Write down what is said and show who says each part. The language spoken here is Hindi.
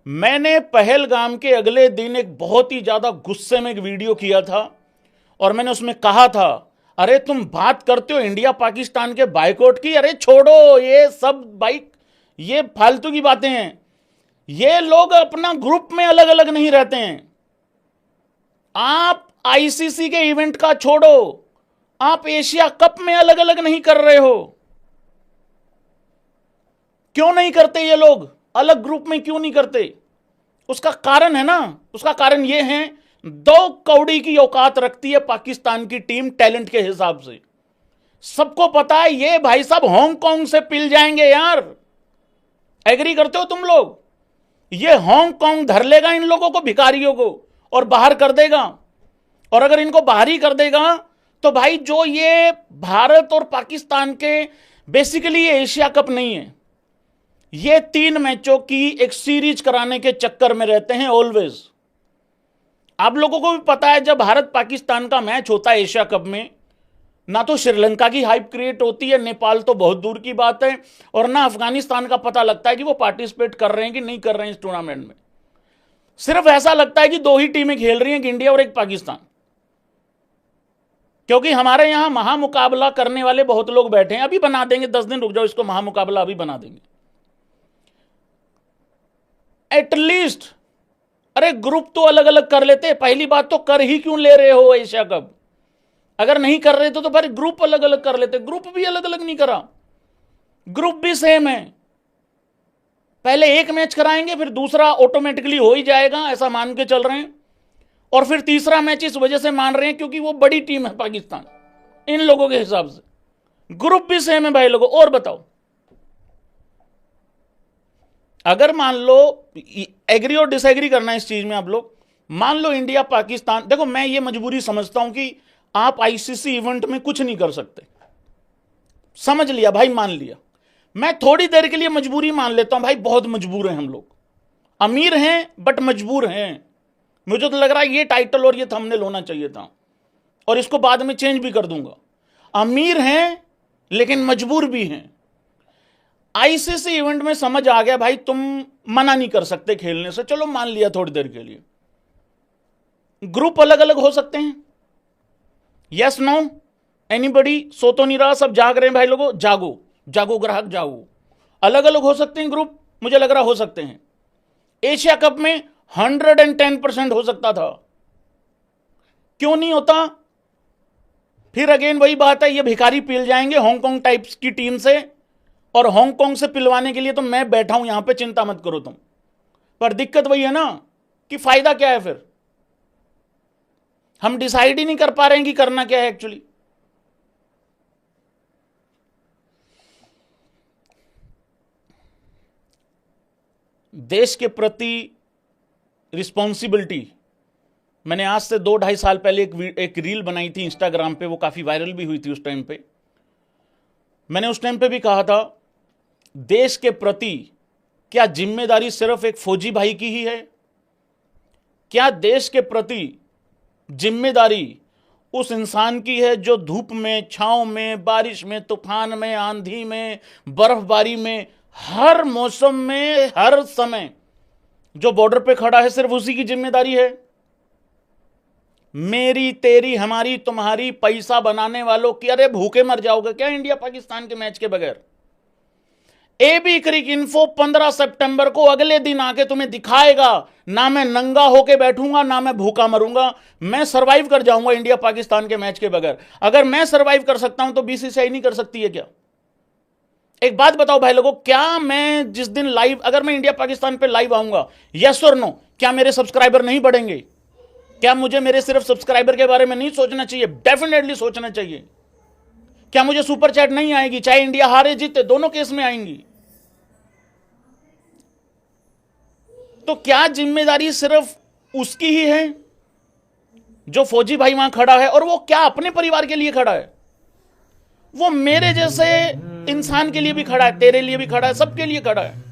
Speaker 1: मैंने पहलगाम के अगले दिन एक बहुत ही ज्यादा गुस्से में एक वीडियो किया था और मैंने उसमें कहा था, अरे तुम बात करते हो इंडिया पाकिस्तान के बाइकआउट की, अरे छोड़ो ये सब बाइक, ये फालतू की बातें हैं। ये लोग अपना ग्रुप में अलग अलग नहीं रहते हैं। आप आईसीसी के इवेंट का छोड़ो, आप एशिया कप में अलग अलग नहीं कर रहे हो। क्यों नहीं करते ये लोग अलग ग्रुप में, क्यों नहीं करते? उसका कारण है ना, उसका कारण ये है, 2 कौड़ी की औकात रखती है पाकिस्तान की टीम टैलेंट के हिसाब से। सबको पता है ये भाई साहब हांगकांग से पिल जाएंगे यार। एग्री करते हो तुम लोग? ये हांगकांग धर लेगा इन लोगों को, भिखारियों को, और बाहर कर देगा। और अगर इनको बाहर ही कर देगा तो भाई जो ये भारत और पाकिस्तान के बेसिकली ये एशिया कप नहीं है, ये 3 मैचों की एक सीरीज कराने के चक्कर में रहते हैं ऑलवेज। आप लोगों को भी पता है जब भारत पाकिस्तान का मैच होता है एशिया कप में, ना तो श्रीलंका की हाइप क्रिएट होती है, नेपाल तो बहुत दूर की बात है, और ना अफगानिस्तान का पता लगता है कि वो पार्टिसिपेट कर रहे हैं कि नहीं कर रहे हैं इस टूर्नामेंट में। सिर्फ ऐसा लगता है कि 2 ही टीमें खेल रही हैं, एक इंडिया और एक पाकिस्तान। क्योंकि हमारे यहां महामुकाबला करने वाले बहुत लोग बैठे हैं। अभी बना देंगे, 10 दिन रुक जाओ, इसको महामुकाबला अभी बना देंगे एटलीस्ट। अरे ग्रुप तो अलग अलग कर लेते। पहली बात तो कर ही क्यों ले रहे हो एशिया कप? अगर नहीं कर रहे तो फिर ग्रुप अलग अलग कर लेते। ग्रुप भी अलग अलग नहीं करा, ग्रुप भी सेम है। पहले एक मैच कराएंगे, फिर दूसरा ऑटोमेटिकली हो ही जाएगा, ऐसा मान के चल रहे हैं। और फिर तीसरा मैच इस वजह से मान रहे हैं क्योंकि वो बड़ी टीम है पाकिस्तान, इन लोगों के हिसाब से। ग्रुप भी सेम है भाई लोगों। और बताओ, अगर मान लो एग्री और डिसएग्री करना इस चीज में आप लोग, मान लो इंडिया पाकिस्तान, देखो मैं ये मजबूरी समझता हूं कि आप आईसीसी इवेंट में कुछ नहीं कर सकते, समझ लिया भाई, मान लिया। मैं थोड़ी देर के लिए मजबूरी मान लेता हूं भाई, बहुत मजबूर हैं हम लोग, अमीर हैं बट मजबूर हैं। मुझे तो लग रहा है ये टाइटल और ये थंबनेल होना चाहिए था, और इसको बाद में चेंज भी कर दूंगा। अमीर हैं लेकिन मजबूर भी हैं। आईसीसी इवेंट में समझ आ गया भाई, तुम मना नहीं कर सकते खेलने से, चलो मान लिया थोड़ी देर के लिए। ग्रुप अलग अलग हो सकते हैं, यस नो एनीबडी? सो तो नहीं रहा, सब जाग रहे हैं भाई लोगों, जागो जागो ग्राहक जागो। अलग अलग हो सकते हैं ग्रुप, मुझे लग रहा हो सकते हैं। एशिया कप में 110% हो सकता था, क्यों नहीं होता? फिर अगेन वही बात है, ये भिखारी पिल जाएंगे हांगकांग टाइप्स की टीम से, और हांगकांग से पिलवाने के लिए तो मैं बैठा हूं यहां पे, चिंता मत करो तुम। पर दिक्कत वही है ना कि फायदा क्या है फिर? हम डिसाइड ही नहीं कर पा रहे हैं कि करना क्या है एक्चुअली। देश के प्रति रिस्पॉन्सिबिलिटी, मैंने आज से 2-2.5 साल पहले एक रील बनाई थी इंस्टाग्राम पे, वो काफी वायरल भी हुई थी उस टाइम पे। मैंने उस टाइम पे भी कहा था, देश के प्रति क्या जिम्मेदारी सिर्फ एक फौजी भाई की ही है? क्या देश के प्रति जिम्मेदारी उस इंसान की है जो धूप में, छांव में, बारिश में, तूफान में, आंधी में, बर्फबारी में, हर मौसम में, हर समय जो बॉर्डर पे खड़ा है, सिर्फ उसी की जिम्मेदारी है? मेरी, तेरी, हमारी, तुम्हारी, पैसा बनाने वालों की? अरे भूखे मर जाओगे क्या इंडिया पाकिस्तान के मैच के बगैर? एबी क्रिक इन्फो 15 सितंबर को अगले दिन आके तुम्हें दिखाएगा, ना मैं नंगा होके बैठूंगा, ना मैं भूखा मरूंगा। मैं सरवाइव कर जाऊंगा इंडिया पाकिस्तान के मैच के बगैर। अगर मैं सरवाइव कर सकता हूं तो बीसीसीआई नहीं कर सकती है क्या? एक बात बताओ भाई लोगों, क्या मैं जिस दिन लाइव, अगर मैं इंडिया पाकिस्तान पे लाइव आऊंगा, यस और नो, क्या मेरे सब्सक्राइबर नहीं बढ़ेंगे? क्या मुझे मेरे सिर्फ सब्सक्राइबर के बारे में नहीं सोचना चाहिए? डेफिनेटली सोचना चाहिए। क्या मुझे सुपर चैट नहीं आएगी? चाहे इंडिया हारे जीते, दोनों केस में आएंगी। तो क्या जिम्मेदारी सिर्फ उसकी ही है जो फौजी भाई वहां खड़ा है? और वो क्या अपने परिवार के लिए खड़ा है? वो मेरे जैसे इंसान के लिए भी खड़ा है, तेरे लिए भी खड़ा है, सबके लिए खड़ा है।